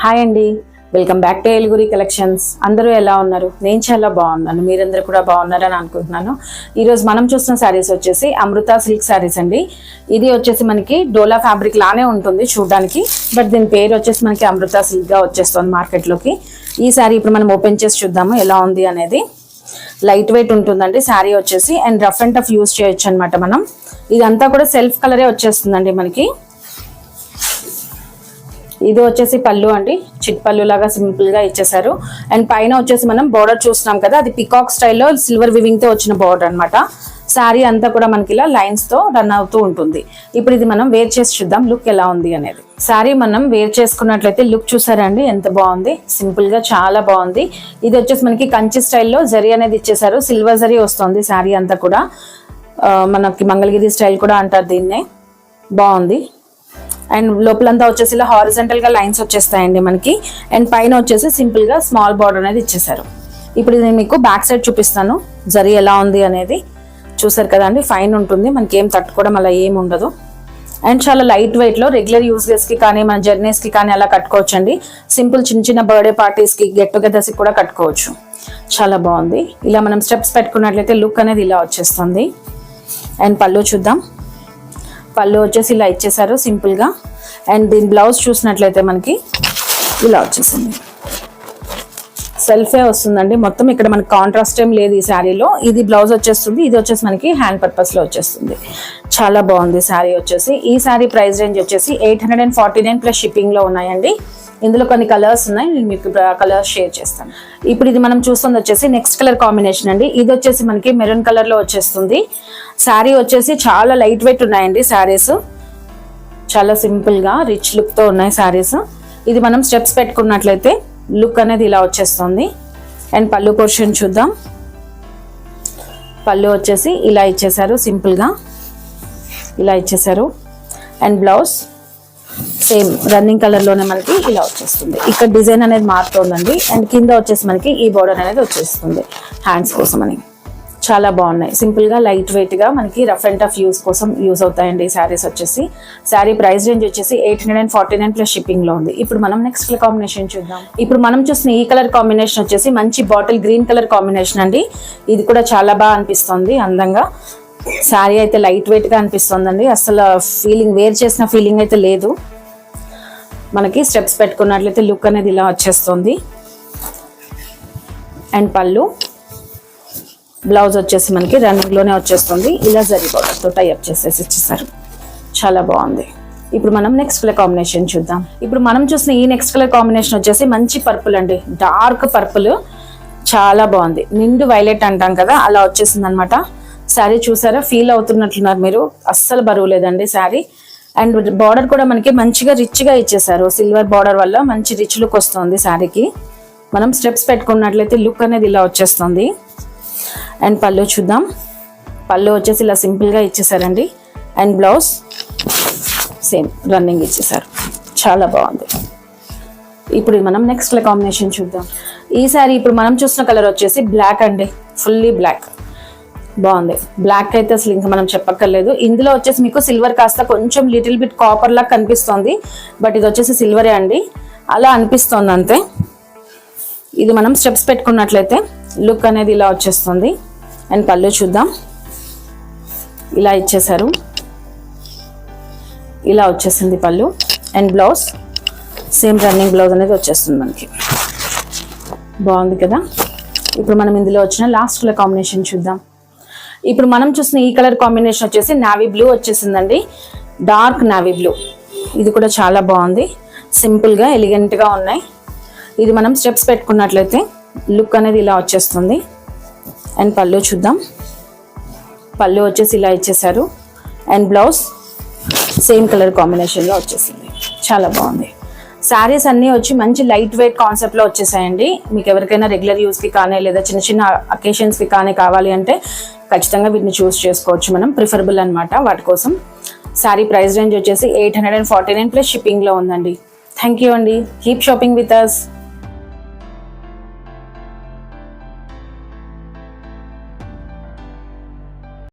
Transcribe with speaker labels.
Speaker 1: Hi అండి, welcome back to Eluguri collections. అందరూ ఎలా ఉన్నారు? నేను చాలా బాగున్నాను, మీరందరూ కూడా బాగున్నారని అనుకుంటున్నాను. ఈరోజు మనం చూస్తున్న శారీస్ వచ్చేసి అమృత సిల్క్ శారీస్ అండి. ఇది వచ్చేసి మనకి డోలా ఫ్యాబ్రిక్ లానే ఉంటుంది చూడడానికి, బట్ దీని పేరు వచ్చేసి మనకి అమృత సిల్క్ గా వచ్చేస్తుంది మార్కెట్లోకి. ఈ శారీ ఇప్పుడు మనం ఓపెన్ చేసి చూద్దాము ఎలా ఉంది అనేది. లైట్ వెయిట్ ఉంటుందండి శారీ వచ్చేసి, and rough and tough use చేయొచ్చు అనమాట మనం. ఇదంతా కూడా సెల్ఫ్ కలరే వచ్చేస్తుందండి మనకి. ఇది వచ్చేసి పళ్ళు అండి, చిట్ పళ్ళు లాగా సింపుల్ గా ఇచ్చేసారు. అండ్ పైన వచ్చేసి మనం బోర్డర్ చూస్తున్నాం కదా, అది పికాక్ స్టైల్లో సిల్వర్ వివింగ్ తో వచ్చిన బోర్డర్ అనమాట. శారీ అంతా కూడా మనకి ఇలా లైన్స్ తో రన్ అవుతూ ఉంటుంది. ఇప్పుడు ఇది మనం వేర్ చేసి చూద్దాం లుక్ ఎలా ఉంది అనేది. శారీ మనం వేర్ చేసుకున్నట్లయితే లుక్ చూసారండి ఎంత బాగుంది, సింపుల్ గా చాలా బాగుంది. ఇది వచ్చేసి మనకి కంచి స్టైల్లో జరీ అనేది ఇచ్చేసారు, సిల్వర్ జరీ వస్తుంది శారీ అంతా కూడా. మనకి మంగళగిరి స్టైల్ కూడా అంటారు దీన్నే. బాగుంది. అండ్ లోపలంతా వచ్చేసి ఇలా హారిజంటల్ గా లైన్స్ వచ్చేస్తాయండి మనకి. అండ్ పైన వచ్చేసి సింపుల్ గా స్మాల్ బార్డర్ అనేది ఇచ్చేసారు. ఇప్పుడు నేను మీకు బ్యాక్ సైడ్ చూపిస్తాను జరీ ఎలా ఉంది అనేది. చూసారు కదండి, ఫైన్ ఉంటుంది, మనకి ఏం తట్టుకోవడం అలా ఏమి ఉండదు. అండ్ చాలా లైట్ వెయిట్ లో రెగ్యులర్ యూజెస్ కి కానీ మన జర్నీస్ కి కానీ అలా కట్టుకోవచ్చు అండి. సింపుల్ చిన్న చిన్న బర్త్డే పార్టీస్ కి గెట్ టుగెదర్స్ కి కూడా కట్టుకోవచ్చు. చాలా బాగుంది. ఇలా మనం స్టెప్స్ పెట్టుకున్నట్లయితే లుక్ అనేది ఇలా వచ్చేస్తుంది. అండ్ పళ్ళు చూద్దాం. పళ్ళు వచ్చేసి ఇలా ఇచ్చేసారు సింపుల్ గా. అండ్ దీని బ్లౌజ్ చూసినట్లయితే మనకి ఇలా వచ్చేసింది, సెల్ఫే వస్తుందండి మొత్తం. ఇక్కడ మనకి కాంట్రాస్ట్ ఏం లేదు ఈ శారీలో. ఇది బ్లౌజ్ వచ్చేస్తుంది, ఇది వచ్చేసి మనకి హ్యాండ్ పర్పస్ లో వచ్చేస్తుంది. చాలా బాగుంది శారీ వచ్చేసి. ఈ శారీ ప్రైస్ రేంజ్ వచ్చేసి 849 ప్లస్ షిప్పింగ్ లో ఉన్నాయండి. ఇందులో కొన్ని కలర్స్ ఉన్నాయి, నేను మీకు కలర్స్ షేర్ చేస్తాను. ఇప్పుడు ఇది మనం చూస్తుంది వచ్చేసి నెక్స్ట్ కలర్ కాంబినేషన్ అండి. ఇది వచ్చేసి మనకి మెరూన్ కలర్ లో వచ్చేస్తుంది. శారీ వచ్చేసి చాలా లైట్ వెయిట్ ఉన్నాయండి శారీస్, చాలా సింపుల్ గా రిచ్ లుక్ తో ఉన్నాయి శారీస్. ఇది మనం స్టెప్స్ పెట్టుకున్నట్లయితే లుక్ అనేది ఇలా వచ్చేస్తుంది. అండ్ పళ్ళు పోర్షన్ చూద్దాం. పళ్ళు వచ్చేసి ఇలా ఇచ్చేసారు సింపుల్ గా, ఇలా ఇచ్చేసారు. And blouse same running colour లోనే మనకి ఇలా వచ్చేస్తుంది. ఇక్కడ డిజైన్ అనేది మారుతోందండి. అండ్ కింద వచ్చేసి మనకి ఈ బోర్డర్ అనేది వచ్చేస్తుంది హ్యాండ్స్ కోసం అని. చాలా బాగున్నాయి, సింపుల్ గా లైట్ వెయిట్ గా మనకి రఫ్ అండ్ టఫ్ యూస్ కోసం యూజ్ అవుతాయండి ఈ శారీస్ వచ్చేసి. శారీ ప్రైస్ రేంజ్ వచ్చేసి 849 ప్లస్ షిప్పింగ్ లో ఉంది. ఇప్పుడు మనం నెక్స్ట్ కలర్ కాంబినేషన్ చూద్దాం. ఇప్పుడు మనం చూసిన ఈ కలర్ కాంబినేషన్ వచ్చేసి మంచి బాటిల్ గ్రీన్ కలర్ కాంబినేషన్ అండి. ఇది కూడా చాలా బాగా అనిపిస్తుంది అందంగా. శారీ అయితే లైట్ వెయిట్ గా అనిపిస్తుందండి, అసలు ఫీలింగ్ వేర్ చేసిన ఫీలింగ్ అయితే లేదు. మనకి స్టెప్స్ పెట్టుకున్నట్లయితే లుక్ అనేది ఇలా వచ్చేస్తుంది. అండ్ పళ్ళు, బ్లౌజ్ వచ్చేసి మనకి రన్నింగ్ లోనే వచ్చేస్తుంది. ఇలా జరీ బార్డర్ తో టై అప్ చేసేసి ఇచ్చేసారు. చాలా బాగుంది. ఇప్పుడు మనం నెక్స్ట్ కలర్ కాంబినేషన్ చూద్దాం. ఇప్పుడు మనం చూసిన ఈ నెక్స్ట్ కలర్ కాంబినేషన్ వచ్చేసి మంచి పర్పుల్ అండి, డార్క్ పర్పుల్. చాలా బాగుంది, నిండు వైలెట్ అంటాం కదా అలా వచ్చేసింది అనమాట. శారీ చూసారా, ఫీల్ అవుతున్నట్లున్నారు మీరు, అస్సలు బరువు లేదండి శారీ. అండ్ బార్డర్ కూడా మనకి మంచిగా రిచ్ గా ఇచ్చేసారు, సిల్వర్ బార్డర్ వల్ల మంచి రిచ్ లుక్ వస్తుంది శారీకి. మనం స్టెప్స్ పెట్టుకున్నట్లయితే లుక్ అనేది ఇలా వచ్చేస్తుంది. అండ్ పళ్ళు చూద్దాం. పళ్ళు వచ్చేసి ఇలా సింపుల్ గా ఇచ్చేసారండి. అండ్ బ్లౌజ్ సేమ్ రన్నింగ్ ఇచ్చేసారు. చాలా బాగుంది. ఇప్పుడు మనం నెక్స్ట్ కలర్ కాంబినేషన్ చూద్దాం. ఈ శారీ ఇప్పుడు మనం చూసిన కలర్ వచ్చేసి బ్లాక్ అండి, ఫుల్లీ బ్లాక్. బాగుంది. బ్లాక్ అయితే అసలు ఇంకా మనం చెప్పక్కర్లేదు. ఇందులో వచ్చేసి మీకు సిల్వర్ కాస్త కొంచెం లిటిల్ బిట్ కాపర్ లాగా కనిపిస్తుంది, బట్ ఇది వచ్చేసి సిల్వరే అండి, అలా అనిపిస్తుంది అంతే. ఇది మనం స్టెప్స్ పెట్టుకున్నట్లయితే లుక్ అనేది ఇలా వచ్చేస్తుంది. అండ్ పళ్ళు చూద్దాం. ఇలా ఇచ్చేసారు, ఇలా వచ్చేసింది పళ్ళు. And blouse same running blouse అనేది వచ్చేస్తుంది మనకి. బాగుంది కదా. ఇప్పుడు మనం ఇందులో వచ్చిన లాస్ట్ కలర్ కాంబినేషన్ చూద్దాం. ఇప్పుడు మనం చూసిన ఈ కలర్ కాంబినేషన్ వచ్చేసి నావీ బ్లూ వచ్చేసిందండి, డార్క్ నావీ బ్లూ. ఇది కూడా చాలా బాగుంది, సింపుల్ గా ఎలిగెంట్ గా ఉన్నాయి. ఇది మనం స్టెప్స్ పెట్టుకున్నట్లయితే లుక్ అనేది ఇలా వచ్చేస్తుంది. అండ్ పళ్ళు చూద్దాం. పళ్ళు వచ్చేసి ఇలా ఇచ్చేసారు. And blouse same colour combination లో వచ్చేసింది. చాలా బాగుంది. శారీస్ అన్నీ వచ్చి మంచి లైట్ వెయిట్ కాన్సెప్ట్ లో వచ్చేసాయండి. మీకు ఎవరికైనా రెగ్యులర్ యూస్ కి కానీ లేదా చిన్న చిన్న అకేషన్స్ కి కానీ కావాలి అంటే ఖచ్చితంగా వీటిని చూస్ చేసుకోవచ్చు మనం, ప్రిఫరబుల్ అనమాట వాటి కోసం. శారీ ప్రైస్ రేంజ్ వచ్చేసి 849 ప్లస్ షిప్పింగ్ లో ఉందండి. థ్యాంక్ యూ అండి. Keep shopping with us.